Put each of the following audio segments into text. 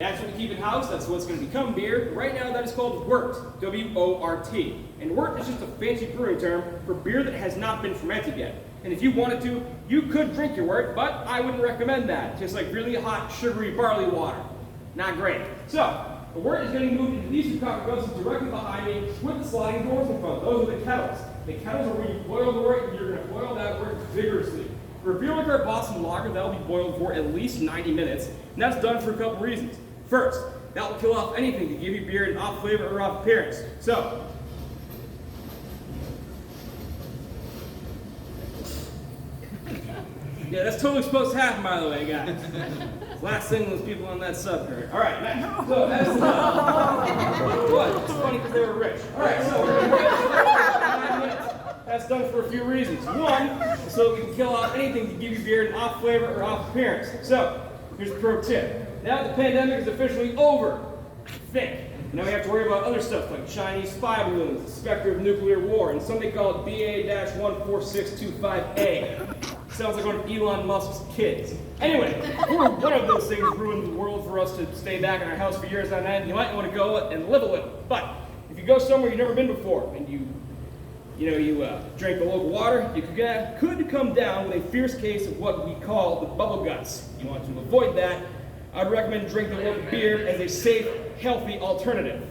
That's what we keep in house, that's what's going to become beer. Right now that is called wort, W-O-R-T. And wort is just a fancy brewing term for beer that has not been fermented yet. And if you wanted to, you could drink your wort, but I wouldn't recommend that. Just like really hot, sugary barley water. Not great. So, the wort is getting moved into these two copper vessels directly behind me with the sliding doors in front. Those are the kettles. The kettles are where you boil the wort, and you're going to boil that wort vigorously. For a beer like our Boston Lager, that will be boiled for at least 90 minutes, and that's done for a couple reasons. First, that will kill off anything to give you beer an off flavor or off appearance. So, yeah, that's totally supposed to happen, by the way, guys. Last thing those people on that subreddit. All right, next. So that's what? It's funny because they were rich. All right, so we're going to wait for 5 minutes. That's done for a few reasons. One, so we can kill off anything to give you beer an off flavor or off appearance. So, here's a pro tip. Now that the pandemic is officially over, think. Now we have to worry about other stuff like Chinese spy balloons, the specter of nuclear war, and something called BA-14625A. Sounds like one of Elon Musk's kids. Anyway, before one of those things ruined the world for us to stay back in our house for years on end, you might want to go and live a little. But if you go somewhere you've never been before and you drink the local water, you could come down with a fierce case of what we call the bubble guts. You want to avoid that, I'd recommend drinking local beer as a safe, healthy alternative.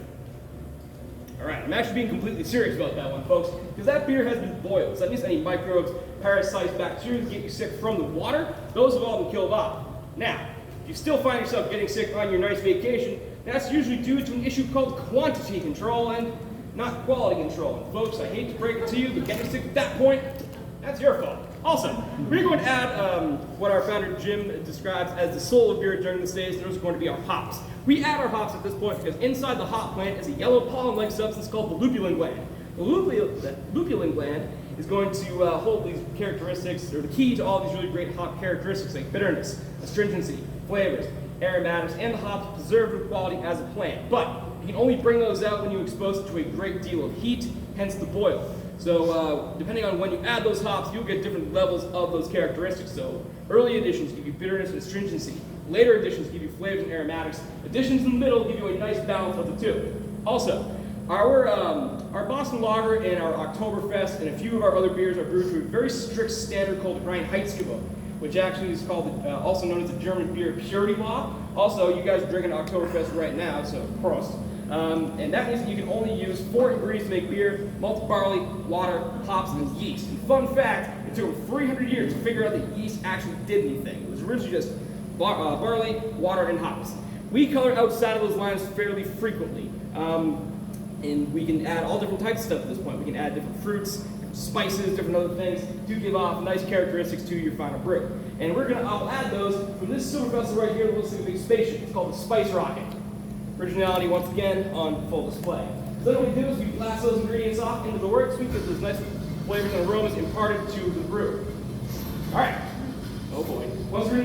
Alright, I'm actually being completely serious about that one, folks, because that beer has been boiled. So that means any microbes, parasites, bacteria that get you sick from the water, those have all been killed off. Now, if you still find yourself getting sick on your nice vacation, that's usually due to an issue called quantity control and not quality control. And folks, I hate to break it to you, but getting sick at that point, that's your fault. Also, we're going to add what our founder Jim describes as the soul of beer during the stage. Those are going to be our hops. We add our hops at this point because inside the hop plant is a yellow pollen-like substance called the lupulin gland. The lupulin gland is going to hold these characteristics, or the key to all these really great hop characteristics like bitterness, astringency, flavors, aromatics, and the hop's preservative quality as a plant. But you can only bring those out when you expose it to a great deal of heat, hence the boil. So depending on when you add those hops, you'll get different levels of those characteristics. So early additions give you bitterness and astringency. Later additions give you flavors and aromatics. Additions in the middle give you a nice balance of the two. Also, our Boston Lager and our Oktoberfest and a few of our other beers are brewed to a very strict standard called Reinheitsgebot, which actually is called, also known as the German beer purity law. Also, you guys are drinking Oktoberfest right now, so Prost. And that means that you can only use 4 ingredients to make beer: malt barley, water, hops, and yeast. And fun fact, it took them 300 years to figure out that yeast actually did anything. It was originally just barley, water, and hops. We color outside of those lines fairly frequently. And we can add all different types of stuff at this point. We can add different fruits, spices, different other things to give off nice characteristics to your final brew. And I'll add those from this silver vessel right here that looks like a big spaceship. It's called the Spice Rocket. Originality, once again, on full display. So then what we do is we blast those ingredients off into the works. We get those nice flavors and aromas imparted to the brew. All right. Oh boy. Once we're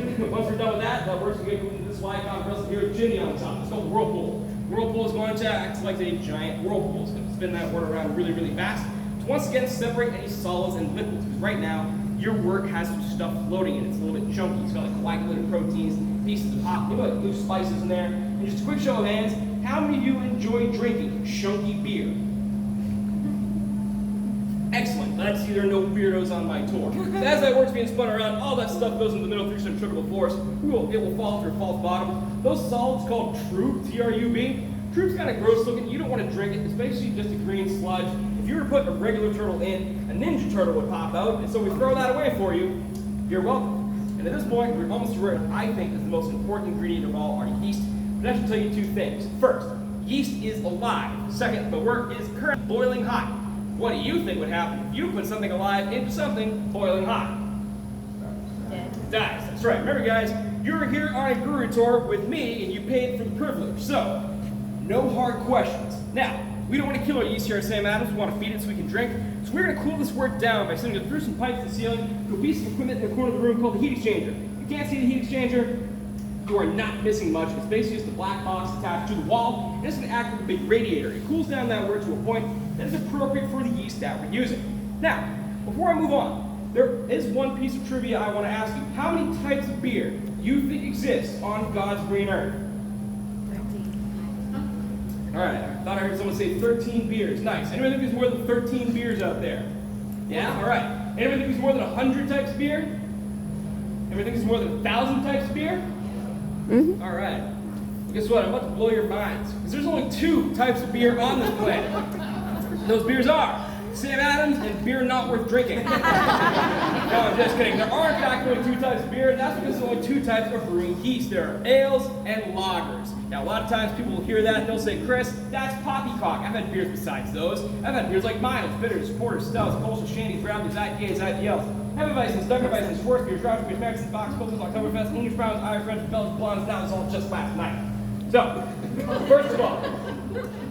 done with that works. We get into this wide copper vessel here with Jimmy on top. It's called Whirlpool. Whirlpool is going to act like a giant whirlpool. It's going to spin that wort around really, really fast to once again separate any solids and liquids. Because right now, your wort has some stuff floating in it. It's a little bit chunky. It's got like coagulated proteins, pieces of hop, like loose spices in there. And just a quick show of hands, how many of you enjoy drinking chunky beer? Excellent. Glad to see there are no weirdos on my tour. So as that work's being spun around, all that stuff goes into the middle through centrifugal force. It will fall through a false bottom. Those solids called Trub, T-R-U-B. Trub's kind of gross looking. You don't want to drink it. It's basically just a green sludge. If you were to put a regular turtle in, a Ninja Turtle would pop out. And so we throw that away for you. You're welcome. And at this point, we're almost to where I think is the most important ingredient of all, our yeast. But I should tell you 2 things. First, yeast is alive. Second, the wort is currently boiling hot. What do you think would happen if you put something alive into something boiling hot? It dies. That's right. Remember, guys, you're here on a brewery tour with me, and you paid for the privilege. So, no hard questions. Now, we don't want to kill our yeast here at Sam Adams. We want to feed it so we can drink. So we're going to cool this wort down by sending it through some pipes to the ceiling to a piece of equipment in the corner of the room called the heat exchanger. You can't see the heat exchanger. You are not missing much. It's basically just a black box attached to the wall, and it's going to act like a big radiator. It cools down that wort to a point that is appropriate for the yeast that we're using. Now, before I move on, there is one piece of trivia I want to ask you. How many types of beer do you think exist on God's green earth? All right, I thought I heard someone say 13 beers. Nice. Anyone think there's more than 13 beers out there? Yeah? All right. Anyone think there's more than 100 types of beer? Anyone think there's more than 1,000 types of beer? Mm-hmm. All right. Well, guess what? I'm about to blow your minds. Because there's only 2 types of beer on this planet. Those beers are Sam Adams and beer not worth drinking. No, I'm just kidding. There are in fact only 2 types of beer, and that's because there's only 2 types of brewing yeast. There are ales and lagers. Now, a lot of times people will hear that and they'll say, Chris, that's poppycock. I've had beers besides those. I've had beers like Miles, bitters, porters, stouts, Kolsch, shandies, brown beers, IPAs, IPLs, Hefeweizens, Dunkelweizens, Schwarzbier, Schwarzbier, Mexicans, Box, Pilsners, Oktoberfest, English Browns, Irish Reds, Belgian Blondes. That was all just last night. So, first of all,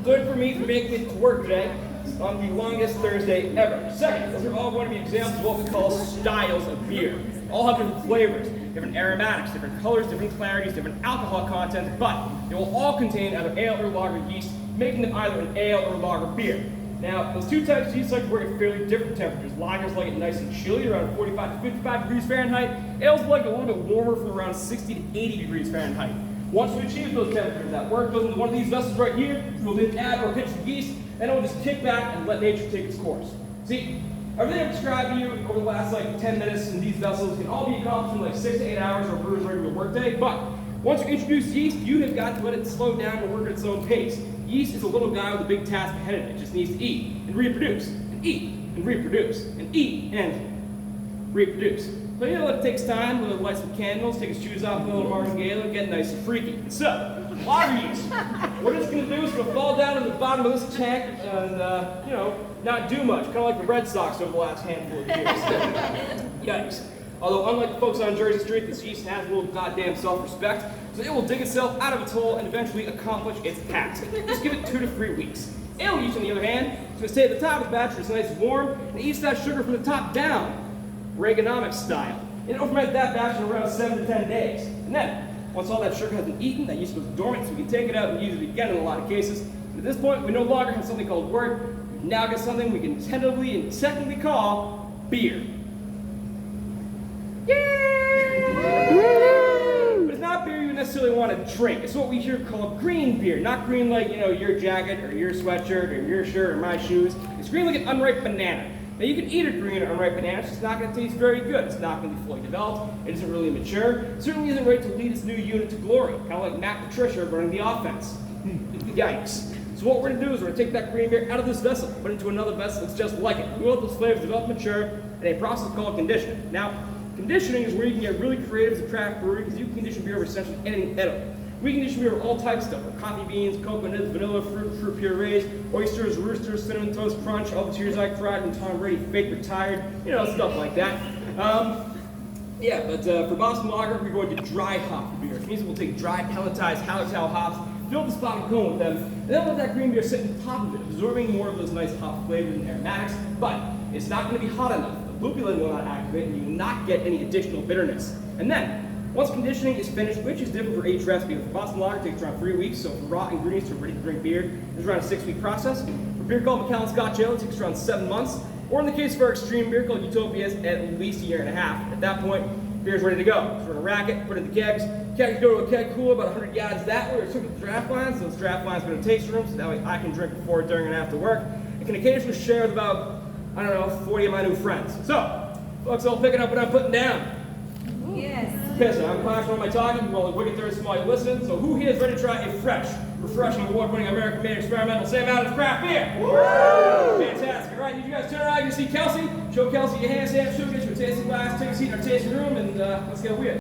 good for me for making it to work today on the longest Thursday ever. Second, those are all going to be examples of what we call styles of beer. All have different flavors, different aromatics, different colors, different clarities, different alcohol content, but they will all contain either ale or lager yeast, making them either an ale or lager beer. Now, those 2 types of yeast like to work at fairly different temperatures. Lagers like it nice and chilly, around 45 to 55 degrees Fahrenheit. Ales like it a little bit warmer, from around 60 to 80 degrees Fahrenheit. Once we achieve those temperatures, that work goes into one of these vessels right here. We'll then add or pitch the yeast, and it will just kick back and let nature take its course. See, everything I've described to you over the last 10 minutes in these vessels can all be accomplished in 6 to 8 hours or a brewer's regular workday, but once you introduce yeast, you have got to let it slow down and work at its own pace. Yeast is a little guy with a big task ahead of it. It just needs to eat and reproduce, and eat and reproduce, and eat and reproduce. So it takes time. We'll light some candles, take his shoes off, a little martingale, and get nice and freaky. So, lager yeast. What it's going to do is going to fall down to the bottom of this tank and, not do much. Kind of like the Red Sox over the last handful of years. Yikes. Although, unlike the folks on Jersey Street, this yeast has a little goddamn self-respect, so it will dig itself out of its hole and eventually accomplish its task. Just give it 2 to 3 weeks. Ale yeast, on the other hand, is going to stay at the top of the batch where it's nice and warm, and it eats that sugar from the top down, Reaganomics style. And it'll ferment that batch in around 7 to 10 days. And then, once all that sugar has been eaten, that yeast goes dormant, so we can take it out and use it again in a lot of cases. And at this point, we no longer have something called wort. We now get something we can tentatively and technically call beer. But it's not beer you necessarily want to drink. It's what we here call green beer. Not green like, your jacket or your sweatshirt or your shirt or my shoes. It's green like an unripe banana. Now you can eat a green or unripe banana, it's just not going to taste very good. It's not going to be fully developed. It isn't really mature. It certainly isn't ready to lead its new unit to glory. Kind of like Matt Patricia running the offense. Yikes. So what we're going to do is we're going to take that green beer out of this vessel, put it into another vessel that's just like it. We want those flavors develop, mature, in a process called conditioning. Now, conditioning is where you can get really creative as a craft brewery because you can condition beer over essentially anything edible. We condition beer with all types of stuff, coffee beans, cocoa nibs, vanilla, fruit purees, oysters, roosters, cinnamon toast crunch, all the tears I cried when Tom Brady fake retired, stuff like that. For Boston Lager, we're going to dry hop the beer, which means we'll take dry pelletized Hallertau hops, fill the spot and cone with them, and then let that green beer sit on top of it, absorbing more of those nice hop flavors and aromatics, but it's not going to be hot enough. The lupulin will not activate, and you will not get any additional bitterness. And then, once conditioning is finished, which is different for each recipe, for Boston Lager, it takes around 3 weeks, so from raw ingredients to ready-to-drink beer, it's around a 6-week process. For beer called Macallan Scotch Ale, it takes around 7 months, or in the case of our extreme beer called Utopia, it's at least a year and a half. At that point, beer's ready to go. So we're going to rack it, put it in the kegs. Kegs go to a keg cooler about 100 yards that way, or took the draft lines. Those draft lines go to tasting rooms, so that way I can drink before, during, and after work. I can occasionally share with about, 40 of my new friends. So, folks, all picking up what I'm putting down. Yes. Okay, so I'm clashing on my talking, while the wicked third small you listen. So who here is ready to try a fresh, refreshing, award-winning American-made experimental Sam Adams craft beer? Woo! Fantastic. All right, you guys turn around, you see Kelsey. Show Kelsey your hand, Sam. She'll get you a tasting glass, take a seat in our tasting room, and let's get weird.